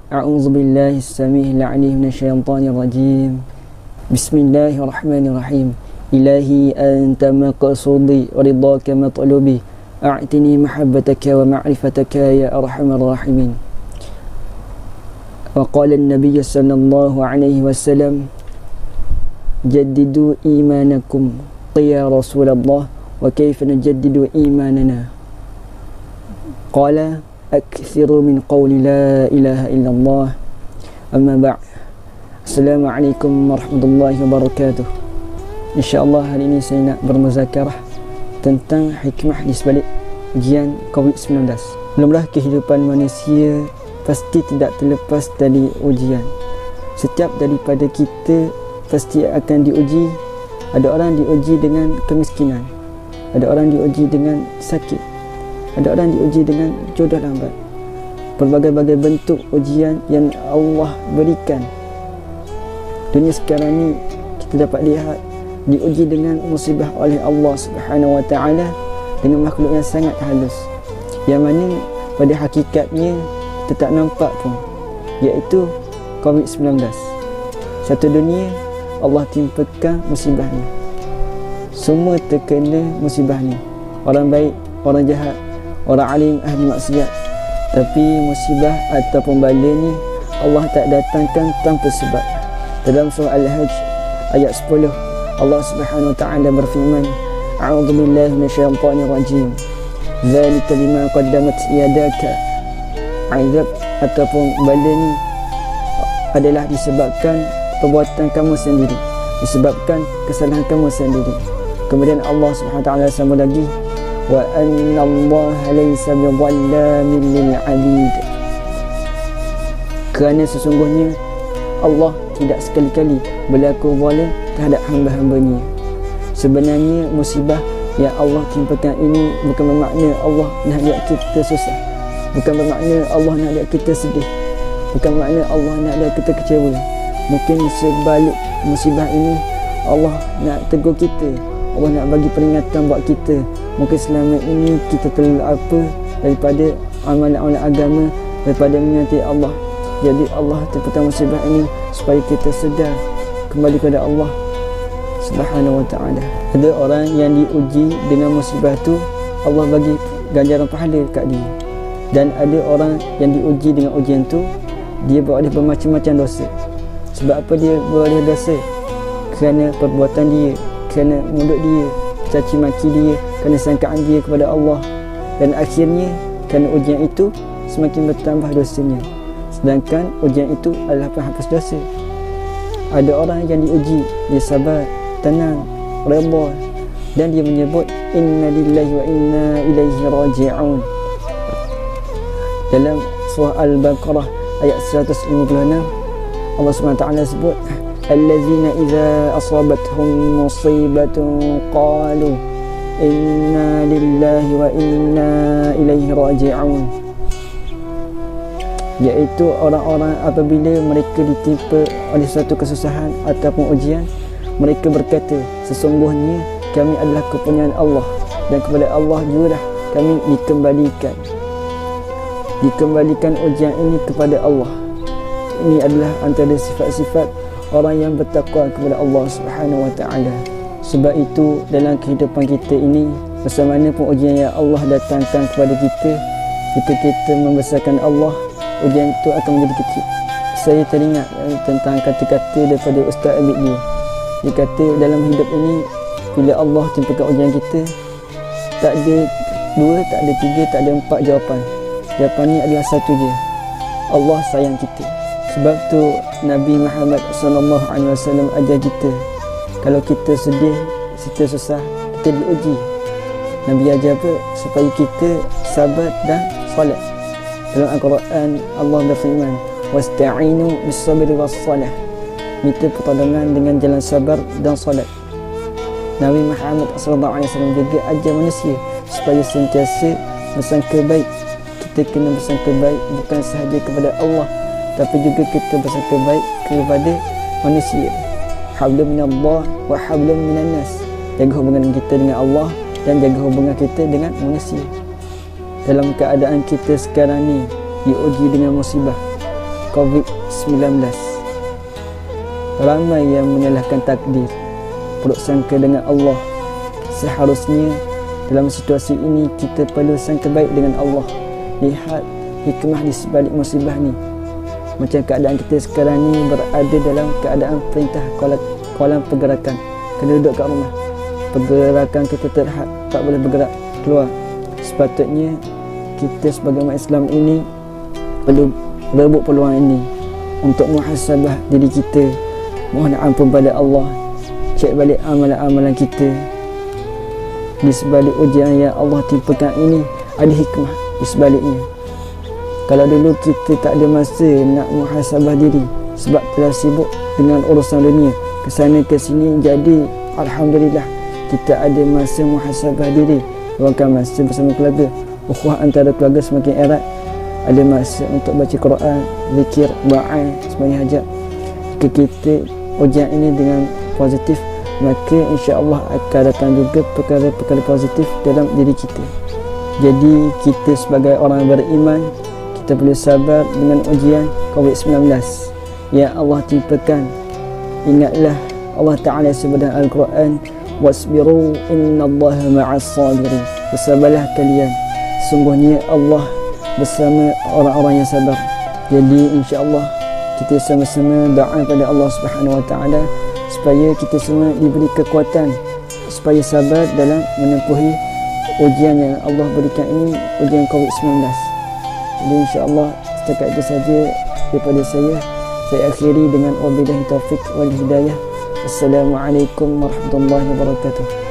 A'udzu billahi as-sami'il 'alim minasyaitonir rajim. Bismillahirrahmanirrahim. Ilahi anta maqsudi wa ridaka matlubi. A'tini mahabbataka wa ma'rifataka ya arhamar rahimin. Wa qala an-nabiy sallallahu alaihi wasallam, jaddidu imanakum ya Rasulullah, wa kayfa najaddidu imanana? Qala akthiru min qawli la ilaha illallah. Amma ba'd. Assalamualaikum warahmatullahi wabarakatuh. InsyaAllah hari ini saya nak bermuzakarah tentang hikmah di sebalik ujian COVID-19. Belumlah kehidupan manusia pasti tidak terlepas dari ujian. Setiap daripada kita pasti akan diuji. Ada orang diuji dengan kemiskinan, ada orang diuji dengan sakit, ada orang diuji dengan jodoh lambat. Berbagai-bagai bentuk ujian yang Allah berikan. Dunia sekarang ni kita dapat lihat diuji dengan musibah oleh Allah Subhanahu Wa Taala dengan makhluk yang sangat halus, yang mana pada hakikatnya kita tak nampak pun, iaitu COVID-19. Satu dunia Allah timpakan musibah ni. Semua terkena musibah ni. Orang baik, orang jahat, orang alim, ahli maksiat. Tapi musibah ataupun bala ni Allah tak datangkan tanpa sebab. Dalam surah Al-Hajj ayat 10, Allah Subhanahu Wa Taala berfirman, A'udzu billahi minasyaitonir rajim. Dzalika bima qaddamat yadaka. Azab ataupun bala ni adalah disebabkan perbuatan kamu sendiri, disebabkan kesalahan kamu sendiri. Kemudian Allah Subhanahu Wa Taala sambung lagi, wa anna Allah laysa bidhallamin lil 'abid. Kerana sesungguhnya Allah tidak sekali-kali berlaku zalim terhadap hamba-hambanya. Sebenarnya musibah yang Allah timpakan ini bukan bermakna Allah nak lihat kita susah, bukan bermakna Allah nak lihat kita sedih, bukan bermakna Allah nak lihat kita kecewa. Mungkin sebalik musibah ini Allah nak tegur kita, Allah nak bagi peringatan buat kita. Mungkin selama ini kita terlalu apa daripada amalan-amalan agama, daripada menyati Allah. Jadi Allah timpakan musibah ini supaya kita sedar kembali kepada Allah Subhanahu Wa Taala. Ada orang yang diuji dengan musibah tu, Allah bagi ganjaran pahala dekat dia. Dan ada orang yang diuji dengan ujian tu, dia boleh bermacam-macam dosa. Sebab apa dia boleh dosa? Kerana perbuatan dia, kerana mulut dia, caci maki dia, kerana sangkaan dia kepada Allah. Dan akhirnya kerana ujian itu semakin bertambah dosanya. Sedangkan ujian itu adalah penghapus dosa. Ada orang yang diuji, dia sabar, tenang, redha, dan dia menyebut inna lillahi wa inna ilaihi raji'un. Dalam surah Al-Baqarah ayat 156, Allah SWT sebut, allazina idza asabathum musibatun qalu inna lillahi wa inna ilaihi raji'un. Iaitu orang-orang apabila mereka ditimpa oleh suatu kesusahan ataupun ujian, mereka berkata, sesungguhnya kami adalah kepunyaan Allah dan kepada Allah jugalah kami dikembalikan ujian ini kepada Allah. Ini adalah antara sifat-sifat orang yang bertakwa kepada Allah Subhanahu Wa Taala. Sebab itu dalam kehidupan kita ini, bersama mana pun ujian yang Allah datangkan kepada kita, jika kita membesarkan Allah, ujian itu akan menjadi kecil. Saya teringat tentang kata-kata daripada Ustaz Abid dia. Dia kata dalam hidup ini, bila Allah timpakan ujian kita, tak ada dua, tak ada tiga, tak ada empat jawapan. Jawapannya adalah satu je, Allah sayang kita. Sebab tu Nabi Muhammad SAW ajar kita, kalau kita sedih, kita susah, kita diuji, Nabi ajar apa? Supaya kita sabar dan salat. Dalam Al-Quran Allah berfirman, wasta'inu bis-sabri was-salah. Minta pertolongan dengan jalan sabar dan salat. Nabi Muhammad SAW juga ajar manusia supaya sentiasa bersangka baik. Kita kena bersangka baik bukan sahaja kepada Allah, tapi juga kita bersangka baik kepada manusia. Hablum minallah wa hablum minan nas. Jaga hubungan kita dengan Allah dan jaga hubungan kita dengan manusia. Dalam keadaan kita sekarang ni diuji dengan musibah COVID-19. Ramai yang menyalahkan takdir, buruk sangka dengan Allah. Seharusnya dalam situasi ini kita perlu sangka baik dengan Allah. Lihat hikmah di sebalik musibah ni. Macam keadaan kita sekarang ni berada dalam keadaan perintah kawalan pergerakan. Kena duduk kat rumah. Pergerakan kita terhad, tak boleh bergerak keluar. Sepatutnya kita sebagai umat Islam ini perlu rebut peluang ini untuk muhasabah diri kita. Mohon ampun pada Allah. Cek balik amalan-amalan kita. Di sebalik ujian yang Allah timpakan ini ada hikmah di sebaliknya. Kalau dulu kita tak ada masa nak muhasabah diri sebab telah sibuk dengan urusan dunia kesana ke sini, jadi alhamdulillah kita ada masa muhasabah diri, luangkan masa bersama keluarga. Ukhuwah antara keluarga semakin erat. Ada masa untuk baca Quran, zikir, doa sebagai hajat. Jika kita ujian ini dengan positif, maka insya-Allah akan datang juga perkara-perkara positif dalam diri kita. Jadi kita sebagai orang beriman, kita perlu sabar dengan ujian COVID-19 yang Allah timpakan. Ingatlah Allah Ta'ala sebut dalam Al-Quran, wasbiru innallaha ma'as sabirin. Bersabarlah kalian, sungguhnya Allah bersama orang-orang yang sabar. Jadi insya-Allah kita sama-sama doa pada Allah Subhanahu Wa Ta'ala supaya kita semua diberi kekuatan supaya sabar dalam menempuhi ujian yang Allah berikan ini, ujian COVID-19. Jadi insya-Allah setakat itu saja daripada saya. Saya akhiri dengan wabillahi taufik wal hidayah. Assalamualaikum warahmatullahi wabarakatuh.